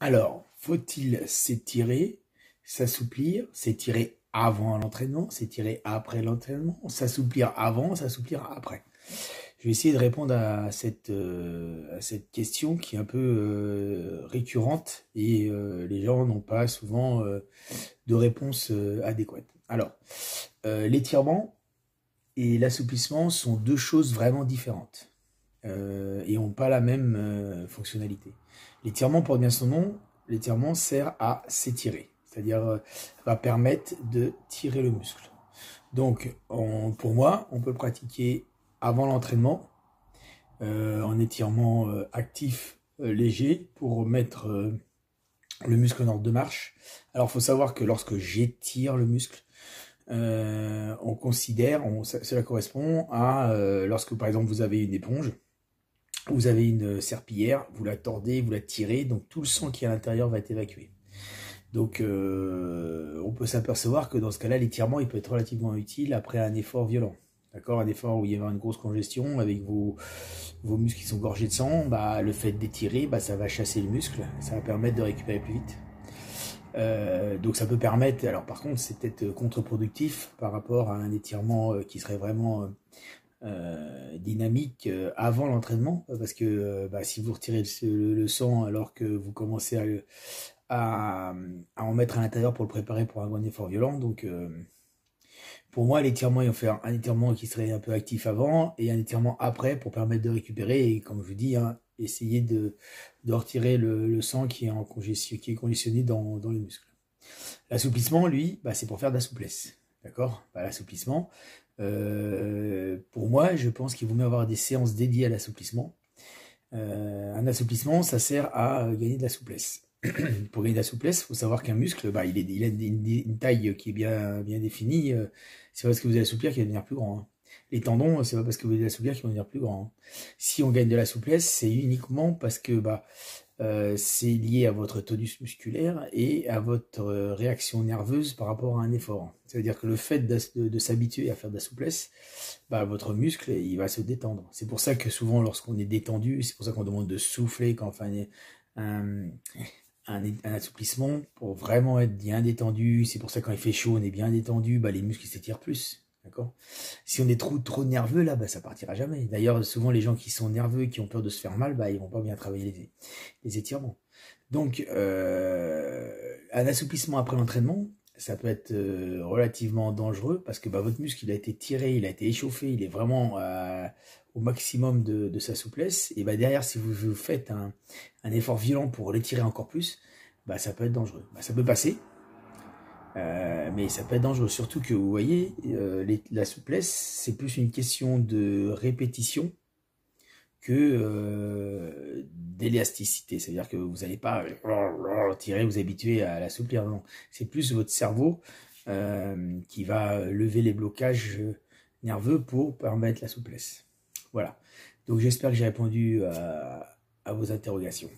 Alors, faut-il s'étirer, s'assouplir, s'étirer avant l'entraînement, s'étirer après l'entraînement, s'assouplir avant, s'assouplir après? Je vais essayer de répondre à cette question qui est un peu récurrente et les gens n'ont pas souvent de réponse adéquate. Alors, l'étirement et l'assouplissement sont deux choses vraiment différentes et n'ont pas la même fonctionnalité. L'étirement porte bien son nom, l'étirement sert à s'étirer, c'est-à-dire va permettre de tirer le muscle. Donc pour moi, on peut le pratiquer avant l'entraînement, en étirement actif léger pour mettre le muscle en ordre de marche. Alors il faut savoir que lorsque j'étire le muscle, on considère, cela correspond à lorsque par exemple vous avez une éponge, vous avez une serpillière, vous la tordez, vous la tirez, donc tout le sang qui est à l'intérieur va être évacué. Donc on peut s'apercevoir que dans ce cas-là, l'étirement il peut être relativement utile après un effort violent. D'accord, un effort où il y a une grosse congestion avec vos muscles qui sont gorgés de sang, bah, le fait d'étirer, bah, ça va chasser le muscle, ça va permettre de récupérer plus vite. Donc ça peut permettre, alors par contre c'est peut-être contre-productif par rapport à un étirement qui serait vraiment dynamique avant l'entraînement, parce que bah, si vous retirez le sang alors que vous commencez à en mettre à l'intérieur pour le préparer pour un effort violent, donc pour moi l'étirement, il va faire un étirement qui serait un peu actif avant et un étirement après pour permettre de récupérer et comme je vous dis, hein, essayer de retirer le sang qui est qui est congestionné dans les muscles. L'assouplissement, lui, bah, c'est pour faire de la souplesse. D'accord, bah, l'assouplissement, pour moi, je pense qu'il vaut mieux avoir des séances dédiées à l'assouplissement. Un assouplissement, ça sert à gagner de la souplesse. Pour gagner de la souplesse, il faut savoir qu'un muscle, bah, il a une taille qui est bien définie. C'est pas parce que vous allez assouplir qu'il va devenir plus grand. Hein. Les tendons, c'est pas parce que vous allez assouplir qu'ils vont devenir plus grands. Hein. Si on gagne de la souplesse, c'est uniquement parce que bah, c'est lié à votre tonus musculaire et à votre réaction nerveuse par rapport à un effort. Ça veut dire que le fait de s'habituer à faire de la souplesse, bah, votre muscle il va se détendre. C'est pour ça que souvent lorsqu'on est détendu, c'est pour ça qu'on demande de souffler quand on fait un assouplissement pour vraiment être bien détendu. C'est pour ça que quand il fait chaud, on est bien détendu, bah, les muscles s'étirent plus. D'accord. Si on est trop nerveux là, bah, ça partira jamais. D'ailleurs, souvent les gens qui sont nerveux, qui ont peur de se faire mal, bah, ils vont pas bien travailler les étirements. Donc, un assouplissement après l'entraînement, ça peut être relativement dangereux parce que bah, votre muscle il a été tiré, il a été échauffé, il est vraiment au maximum de sa souplesse. Et bah, derrière, si vous faites un effort violent pour l'étirer encore plus, bah, ça peut être dangereux. Bah, ça peut passer. Mais ça peut être dangereux, surtout que vous voyez, la souplesse, c'est plus une question de répétition que d'élasticité. C'est-à-dire que vous n'allez pas tirer, vous habituer à l'assouplir. Non, c'est plus votre cerveau qui va lever les blocages nerveux pour permettre la souplesse. Voilà. Donc j'espère que j'ai répondu à vos interrogations.